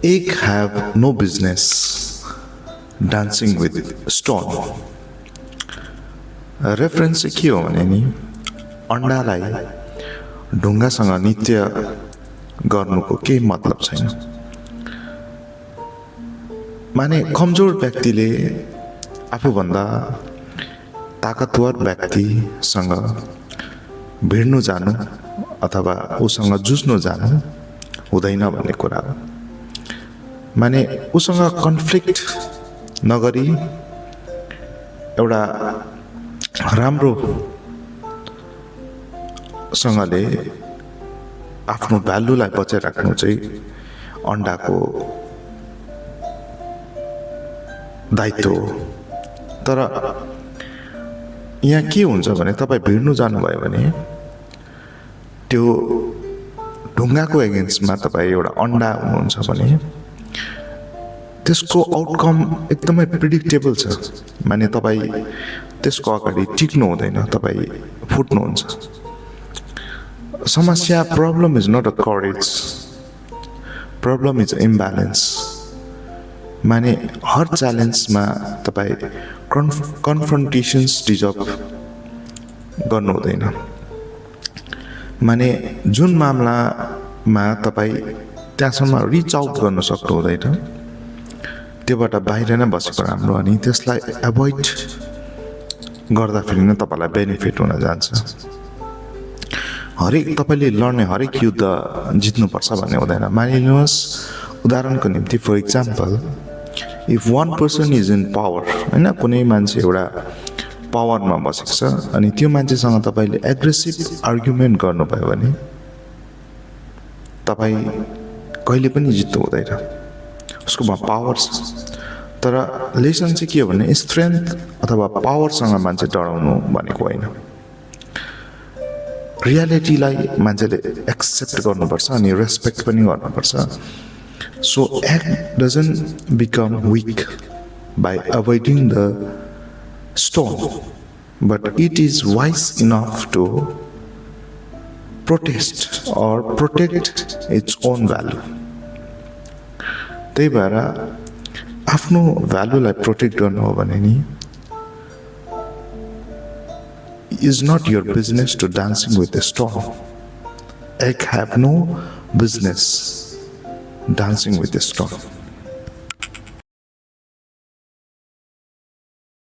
Egg have no business dancing with stone. Reference चाहिँ के हो भने नि अन्डालाई ढुङ्गासँग नृत्य गर्नुको केही मतलब छैन। माने कमजोर व्यक्तिले आफूभन्दा ताकतवर व्यक्तिसँग भिड्नु जानु अथवा उसँग जुझ्नु जानु हुँदैन भन्ने कुरा हो। माने उसँग कन्फ्लिक्ट नगरी एउटा राम्रो सँगले आफ्नो भ्यालुलाई बचाइराख्नु चाहिँ अन्डाको दायित्व हो। तर यहाँ के हुन्छ भने तपाईँ भिड्नु जानुभयो भने त्यो ढुङ्गाको एगेन्स्टमा तपाईँ एउटा अन्डा हुनुहुन्छ भने त्यसको आउटकम एकदमै प्रिडिक्टेबल छ। माने तपाईँ त्यसको अगाडि टिक्नु हुँदैन, तपाईँ फुट्नुहुन्छ। समस्या problem is not a courage, problem is imbalance. माने हर च्यालेन्जमा तपाईँ कन्फ्रन्टेसन्स डिजर्भ गर्नु हुँदैन। माने जुन मामलामा तपाईँ त्यहाँसम्म रिच आउट गर्न सक्नु हुँदैन त्योबाट बाहिर नै बसेको राम्रो। अनि त्यसलाई एभोइड गर्दाखेरि नै तपाईँलाई बेनिफिट हुन जान्छ। हरेक तपाईँले लड्ने हरेक युद्ध जित्नुपर्छ भन्ने हुँदैन। मानिलिनुहोस् उदाहरणको निम्ति for example if one person is in power, होइन, कुनै मान्छे एउटा पावरमा बसेको छ अनि त्यो मान्छेसँग तपाईँले एग्रेसिभ आर्ग्युमेन्ट गर्नुभयो भने तपाईँ कहिले पनि जित्नु हुँदैन। उसकोमा पावर छ। तर लेसन चाहिँ के हो भने स्ट्रेन्थ अथवा पावरसँग मान्छे डराउनु भनेको होइन। रियालिटीलाई मान्छेले एक्सेप्ट गर्नुपर्छ अनि रेस्पेक्ट पनि गर्नुपर्छ। So act doesn't become weak by avoiding the stone, but it is wise enough to protest or protect its own value. त्यही भएर आफ्नो भ्यालुलाई प्रोटेक्ट गर्नु हो भने नि is not your business to dancing with a stone. Egg have no business dancing with a stone.